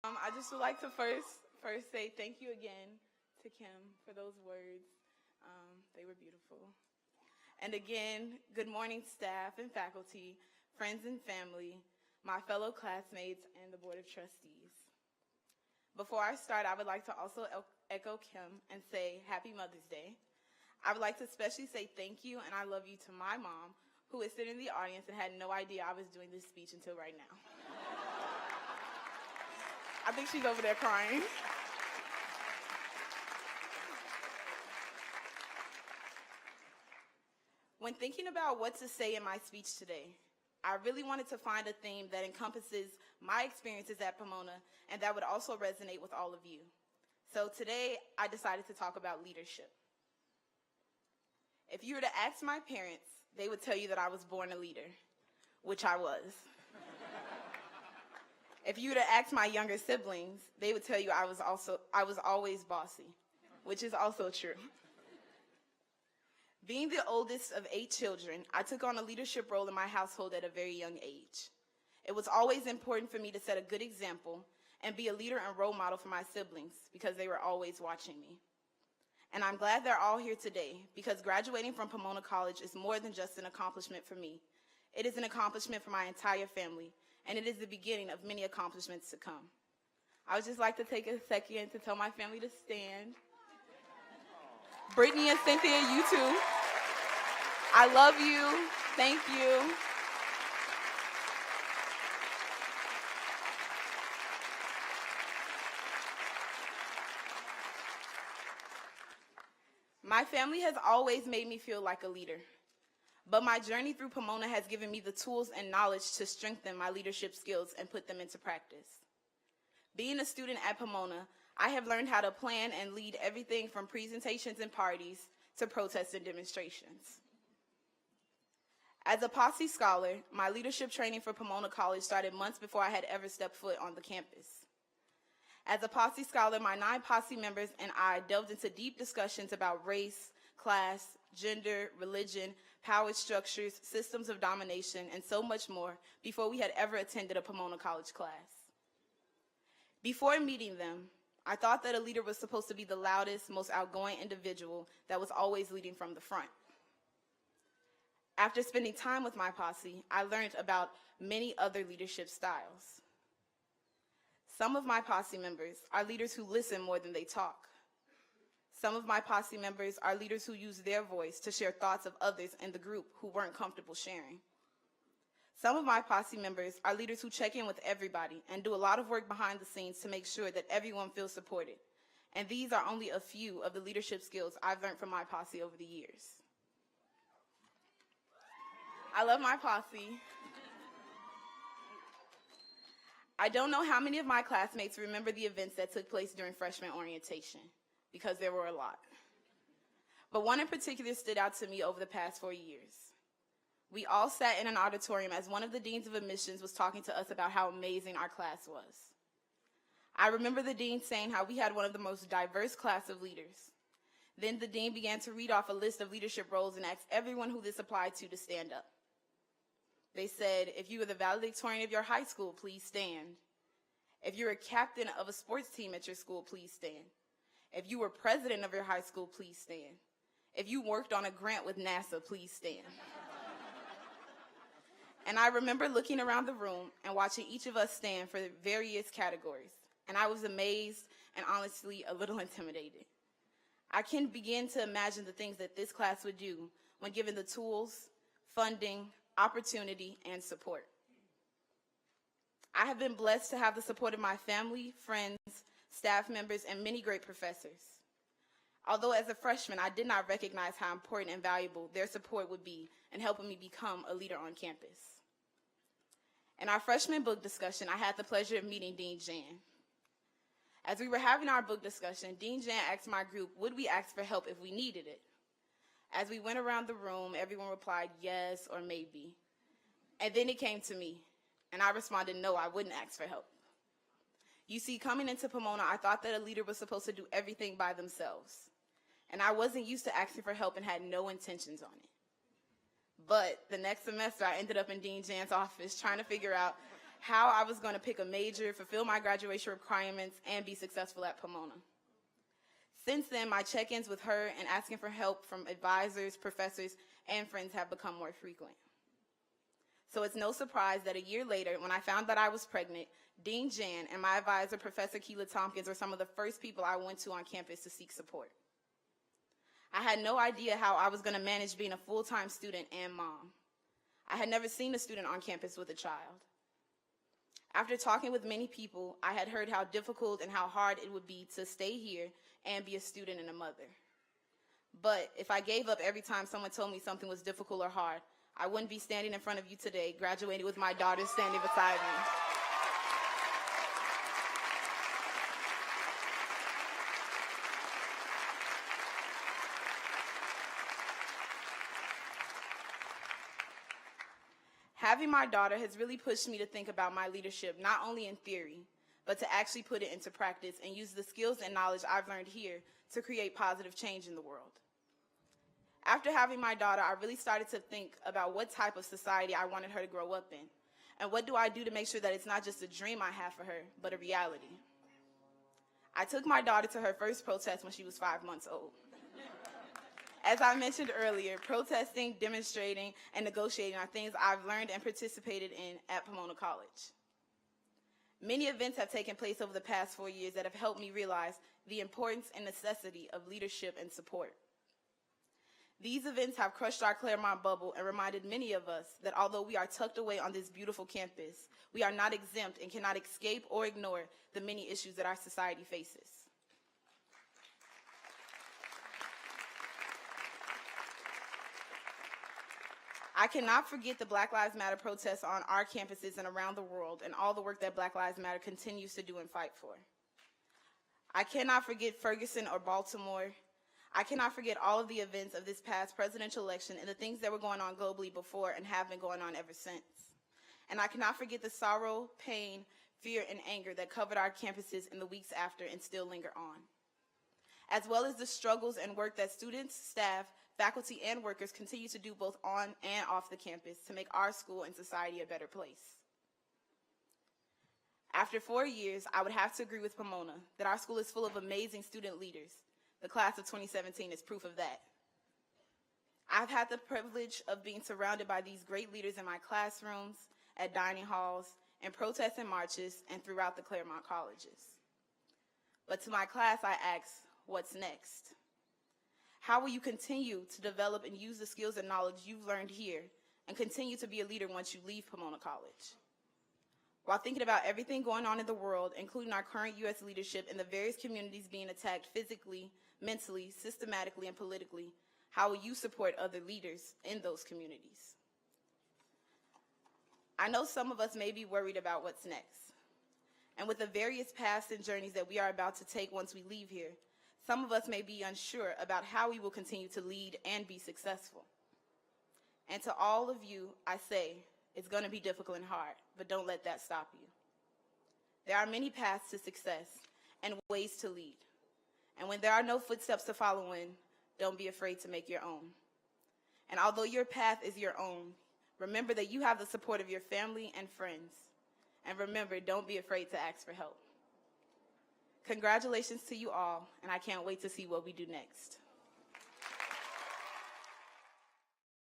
I just would like to first say thank you again to Kim for those words. They were beautiful. And again, good morning, staff and faculty, friends and family, my fellow classmates, and the Board of Trustees. Before I start, I would like to also echo Kim and say Happy Mother's Day. I would like to especially say thank you and I love you to my mom, who is sitting in the audience and had no idea I was doing this speech until right now. I think she's over there crying. When thinking about what to say in my speech today, I really wanted to find a theme that encompasses my experiences at Pomona and that would also resonate with all of you. So today, I decided to talk about leadership. If you were to ask my parents, they would tell you that I was born a leader, which I was. If you were to ask my younger siblings, they would tell you I was always bossy, which is also true. Being the oldest of 8 children, I took on a leadership role in my household at a very young age. It was always important for me to set a good example and be a leader and role model for my siblings because they were always watching me. And I'm glad they're all here today because graduating from Pomona College is more than just an accomplishment for me. It is an accomplishment for my entire family, and it is the beginning of many accomplishments to come. I would just like to take a second to tell my family to stand. Brittany and Cynthia, you too. I love you. Thank you. My family has always made me feel like a leader, but my journey through Pomona has given me the tools and knowledge to strengthen my leadership skills and put them into practice. Being a student at Pomona, I have learned how to plan and lead everything from presentations and parties to protests and demonstrations. As a Posse Scholar, my leadership training for Pomona College started months before I had ever stepped foot on the campus. As a Posse Scholar, my 9 Posse members and I delved into deep discussions about race, class, gender, religion, power structures, systems of domination, and so much more before we had ever attended a Pomona College class. Before meeting them, I thought that a leader was supposed to be the loudest, most outgoing individual that was always leading from the front. After spending time with my posse, I learned about many other leadership styles. Some of my posse members are leaders who listen more than they talk. Some of my posse members are leaders who use their voice to share thoughts of others in the group who weren't comfortable sharing. Some of my posse members are leaders who check in with everybody and do a lot of work behind the scenes to make sure that everyone feels supported. And these are only a few of the leadership skills I've learned from my posse over the years. I love my posse. I don't know how many of my classmates remember the events that took place during freshman orientation, because there were a lot. But one in particular stood out to me over the past 4 years. We all sat in an auditorium as one of the deans of admissions was talking to us about how amazing our class was. I remember the dean saying how we had one of the most diverse class of leaders. Then the dean began to read off a list of leadership roles and asked everyone who this applied to stand up. They said, if you were the valedictorian of your high school, please stand. If you're a captain of a sports team at your school, please stand. If you were president of your high school, please stand. If you worked on a grant with NASA, please stand. And I remember looking around the room and watching each of us stand for various categories. And I was amazed and honestly a little intimidated. I can begin to imagine the things that this class would do when given the tools, funding, opportunity, and support. I have been blessed to have the support of my family, friends, staff members, and many great professors. Although as a freshman, I did not recognize how important and valuable their support would be in helping me become a leader on campus. In our freshman book discussion, I had the pleasure of meeting Dean Jan. As we were having our book discussion, Dean Jan asked my group, would we ask for help if we needed it? As we went around the room, everyone replied yes or maybe. And then it came to me, and I responded, no, I wouldn't ask for help. You see, coming into Pomona, I thought that a leader was supposed to do everything by themselves. And I wasn't used to asking for help and had no intentions on it. But the next semester, I ended up in Dean Jan's office trying to figure out how I was going to pick a major, fulfill my graduation requirements, and be successful at Pomona. Since then, my check-ins with her and asking for help from advisors, professors, and friends have become more frequent. So it's no surprise that a year later, when I found that I was pregnant, Dean Jan and my advisor, Professor Keela Tompkins, were some of the first people I went to on campus to seek support. I had no idea how I was going to manage being a full-time student and mom. I had never seen a student on campus with a child. After talking with many people, I had heard how difficult and how hard it would be to stay here and be a student and a mother. But if I gave up every time someone told me something was difficult or hard, I wouldn't be standing in front of you today, graduating with my daughter standing beside me. Having my daughter has really pushed me to think about my leadership, not only in theory, but to actually put it into practice and use the skills and knowledge I've learned here to create positive change in the world. After having my daughter, I really started to think about what type of society I wanted her to grow up in, and what do I do to make sure that it's not just a dream I have for her, but a reality. I took my daughter to her first protest when she was 5 months old. As I mentioned earlier, protesting, demonstrating, and negotiating are things I've learned and participated in at Pomona College. Many events have taken place over the past 4 years that have helped me realize the importance and necessity of leadership and support. These events have crushed our Claremont bubble and reminded many of us that although we are tucked away on this beautiful campus, we are not exempt and cannot escape or ignore the many issues that our society faces. I cannot forget the Black Lives Matter protests on our campuses and around the world and all the work that Black Lives Matter continues to do and fight for. I cannot forget Ferguson or Baltimore. I cannot forget all of the events of this past presidential election and the things that were going on globally before and have been going on ever since. And I cannot forget the sorrow, pain, fear, and anger that covered our campuses in the weeks after and still linger on, as well as the struggles and work that students, staff, faculty, and workers continue to do both on and off the campus to make our school and society a better place. After 4 years, I would have to agree with Pomona that our school is full of amazing student leaders. The class of 2017 is proof of that. I've had the privilege of being surrounded by these great leaders in my classrooms, at dining halls, in protests and marches, and throughout the Claremont colleges. But to my class, I ask, what's next? How will you continue to develop and use the skills and knowledge you've learned here and continue to be a leader once you leave Pomona College? While thinking about everything going on in the world, including our current U.S. leadership and the various communities being attacked physically, mentally, systematically, and politically, how will you support other leaders in those communities? I know some of us may be worried about what's next. And with the various paths and journeys that we are about to take once we leave here, some of us may be unsure about how we will continue to lead and be successful. And to all of you, I say, it's going to be difficult and hard, but don't let that stop you. There are many paths to success and ways to lead. And when there are no footsteps to follow in, don't be afraid to make your own. And although your path is your own, remember that you have the support of your family and friends. And remember, don't be afraid to ask for help. Congratulations to you all, and I can't wait to see what we do next.